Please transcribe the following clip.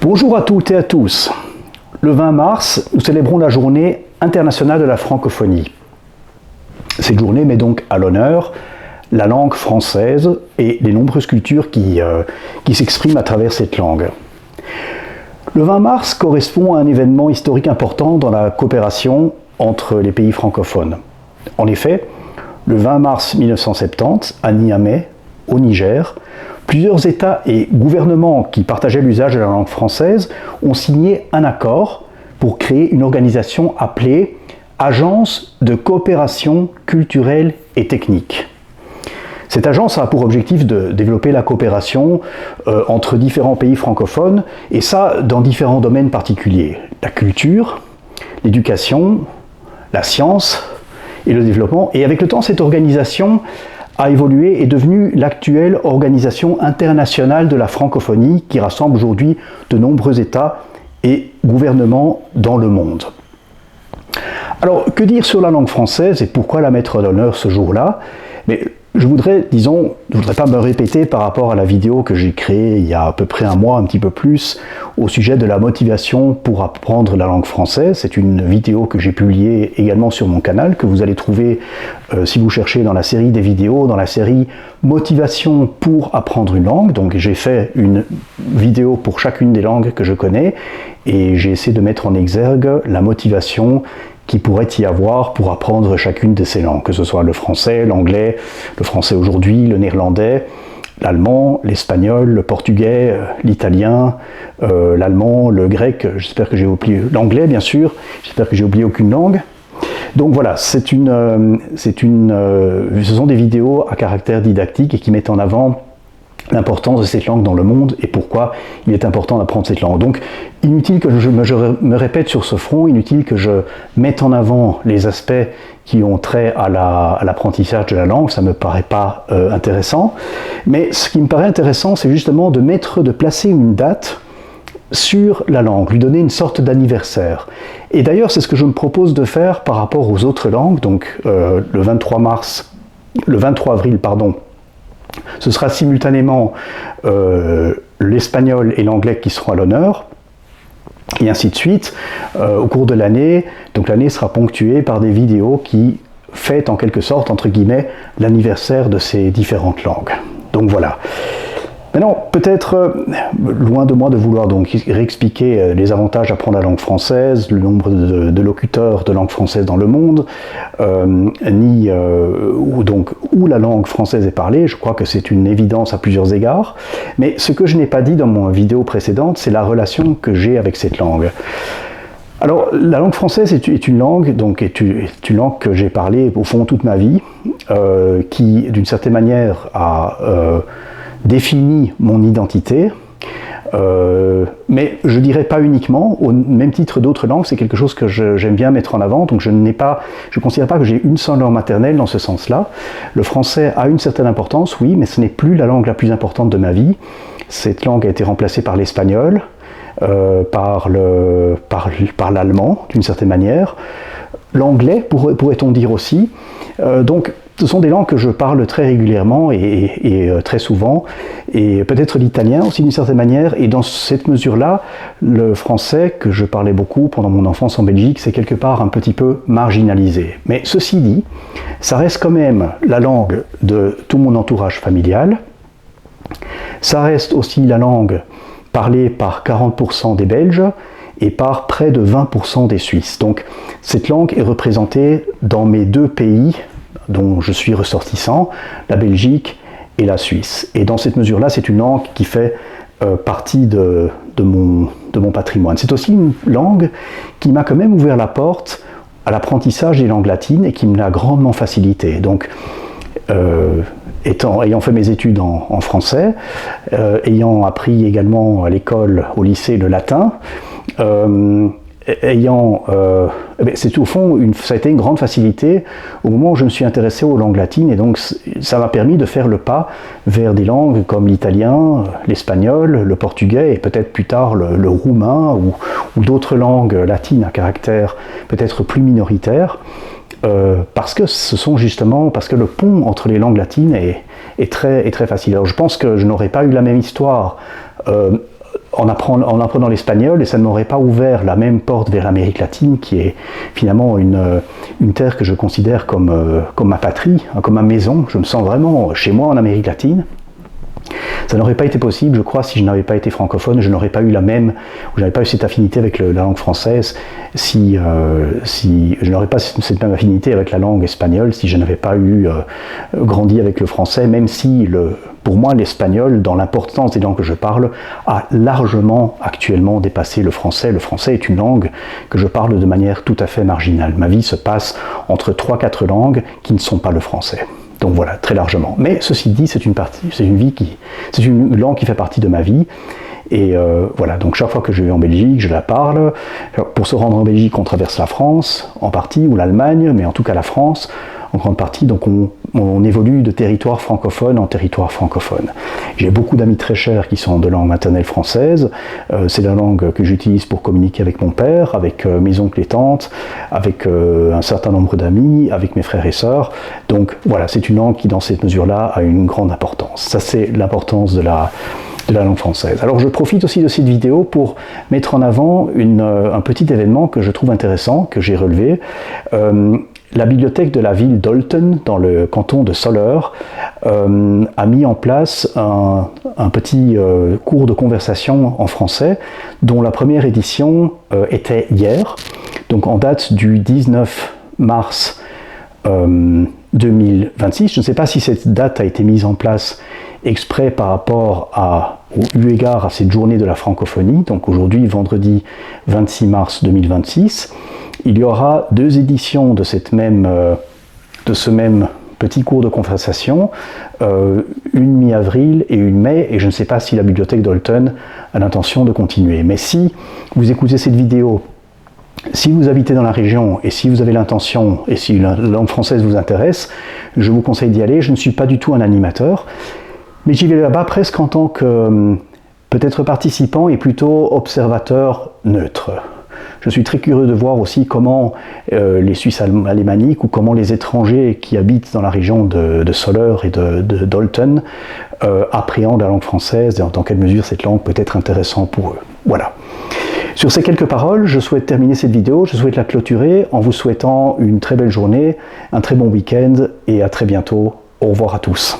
Bonjour à toutes et à tous. Le 20 mars, nous célébrons la journée internationale de la francophonie. Cette journée met donc à l'honneur la langue française et les nombreuses cultures qui s'expriment à travers cette langue. Le 20 mars correspond à un événement historique important dans la coopération entre les pays francophones. En effet, le 20 mars 1970, à Niamey, au Niger, plusieurs États et gouvernements qui partageaient l'usage de la langue française ont signé un accord pour créer une organisation appelée Agence de coopération culturelle et technique. Cette agence a pour objectif de développer la coopération entre différents pays francophones, et ça dans différents domaines particuliers. La culture, l'éducation, la science et le développement. Et avec le temps, cette organisation a évolué et est devenue l'actuelle organisation internationale de la francophonie qui rassemble aujourd'hui de nombreux États et gouvernements dans le monde. Alors, que dire sur la langue française et pourquoi la mettre à l'honneur ce jour-là? Mais je voudrais pas me répéter par rapport à la vidéo que j'ai créée il y a à peu près un mois, un petit peu plus, au sujet de la motivation pour apprendre la langue française. C'est une vidéo que j'ai publiée également sur mon canal, que vous allez trouver si vous cherchez dans la série des vidéos, dans la série Motivation pour apprendre une langue. Donc j'ai fait une vidéo pour chacune des langues que je connais, et j'ai essayé de mettre en exergue la motivation qui pourrait y avoir pour apprendre chacune de ces langues, que ce soit le français, l'anglais, le français aujourd'hui, le néerlandais, l'allemand, l'espagnol, le portugais, l'italien, l'allemand, le grec, j'espère que j'ai oublié, l'anglais bien sûr, j'espère que j'ai oublié aucune langue. Donc voilà, ce sont des vidéos à caractère didactique et qui mettent en avant l'importance de cette langue dans le monde et pourquoi il est important d'apprendre cette langue. Donc, inutile que je me répète sur ce front, inutile que je mette en avant les aspects qui ont trait à l'apprentissage de la langue, ça ne me paraît pas intéressant. Mais ce qui me paraît intéressant, c'est justement de placer une date sur la langue, lui donner une sorte d'anniversaire. Et d'ailleurs, c'est ce que je me propose de faire par rapport aux autres langues. Donc, le 23 avril, ce sera simultanément l'espagnol et l'anglais qui seront à l'honneur, et ainsi de suite, au cours de l'année. Donc l'année sera ponctuée par des vidéos qui fêtent en quelque sorte, entre guillemets, l'anniversaire de ces différentes langues. Donc voilà. Maintenant, peut-être, loin de moi de vouloir donc réexpliquer les avantages d'apprendre la langue française, le nombre de locuteurs de langue française dans le monde, où la langue française est parlée. Je crois que c'est une évidence à plusieurs égards. Mais ce que je n'ai pas dit dans mon vidéo précédente, c'est la relation que j'ai avec cette langue. Alors, la langue française est une langue que j'ai parlée au fond toute ma vie, qui, d'une certaine manière, a définit mon identité, mais je dirais pas uniquement, au même titre d'autres langues, c'est quelque chose que j'aime bien mettre en avant, donc je ne considère pas que j'ai une seule langue maternelle dans ce sens-là. Le français a une certaine importance, oui, mais ce n'est plus la langue la plus importante de ma vie. Cette langue a été remplacée par l'espagnol, par l'allemand, d'une certaine manière, l'anglais, pourrait-on dire aussi, donc ce sont des langues que je parle très régulièrement et très souvent, et peut-être l'italien aussi d'une certaine manière, et dans cette mesure-là, le français, que je parlais beaucoup pendant mon enfance en Belgique, c'est quelque part un petit peu marginalisé. Mais ceci dit, ça reste quand même la langue de tout mon entourage familial, ça reste aussi la langue parlée par 40% des Belges, et par près de 20% des Suisses. Donc cette langue est représentée dans mes deux pays dont je suis ressortissant, la Belgique et la Suisse. Et dans cette mesure-là, c'est une langue qui fait partie de mon patrimoine. C'est aussi une langue qui m'a quand même ouvert la porte à l'apprentissage des langues latines et qui me l'a grandement facilité. Donc, ayant fait mes études en français, ayant appris également à l'école, au lycée, le latin, c'est au fond, ça a été une grande facilité au moment où je me suis intéressé aux langues latines, et donc ça m'a permis de faire le pas vers des langues comme l'italien, l'espagnol, le portugais et peut-être plus tard le roumain ou d'autres langues latines à caractère peut-être plus minoritaire, parce que le pont entre les langues latines est très facile. Alors je pense que je n'aurais pas eu la même histoire en apprenant l'espagnol, et ça ne m'aurait pas ouvert la même porte vers l'Amérique latine, qui est finalement une terre que je considère comme ma patrie, comme ma maison. Je me sens vraiment chez moi en Amérique latine. Ça n'aurait pas été possible, je crois, si je n'avais pas été francophone, je n'aurais pas eu je n'aurais pas eu cette affinité avec la langue française, si je n'aurais pas cette même affinité avec la langue espagnole, si je n'avais pas grandi avec le français, même si pour moi l'espagnol, dans l'importance des langues que je parle, a largement actuellement dépassé le français. Le français est une langue que je parle de manière tout à fait marginale. Ma vie se passe entre 3-4 langues qui ne sont pas le français. Donc voilà, très largement. Mais ceci dit, c'est une langue qui fait partie de ma vie. Et voilà, donc chaque fois que je vais en Belgique, je la parle. Pour se rendre en Belgique, on traverse la France, en partie, ou l'Allemagne, mais en tout cas la France, en grande partie. Donc on évolue de territoire francophone en territoire francophone. J'ai beaucoup d'amis très chers qui sont de langue maternelle française. C'est la langue que j'utilise pour communiquer avec mon père, avec mes oncles et tantes, avec un certain nombre d'amis, avec mes frères et sœurs. Donc voilà, c'est une langue qui, dans cette mesure-là, a une grande importance. Ça, c'est l'importance de la langue française. Alors je profite aussi de cette vidéo pour mettre en avant un petit événement que je trouve intéressant, que j'ai relevé. La bibliothèque de la ville d'Olten, dans le canton de Soleure, a mis en place un petit cours de conversation en français, dont la première édition était hier, donc en date du 19 mars 2026. Je ne sais pas si cette date a été mise en place exprès par rapport eu égard à cette journée de la francophonie, donc aujourd'hui, vendredi 26 mars 2026. Il y aura 2 éditions de ce même petit cours de conversation, une mi-avril et une mai, et je ne sais pas si la bibliothèque d'Olten a l'intention de continuer. Mais si vous écoutez cette vidéo, si vous habitez dans la région et si vous avez l'intention et si la langue française vous intéresse, je vous conseille d'y aller. Je ne suis pas du tout un animateur, mais j'y vais là-bas presque en tant que peut-être participant et plutôt observateur neutre. Je suis très curieux de voir aussi comment les Suisses alémaniques ou comment les étrangers qui habitent dans la région de Soleure et d'Olten appréhendent la langue française et dans quelle mesure cette langue peut être intéressante pour eux. Voilà. Sur ces quelques paroles, je souhaite terminer cette vidéo, je souhaite la clôturer en vous souhaitant une très belle journée, un très bon week-end et à très bientôt. Au revoir à tous.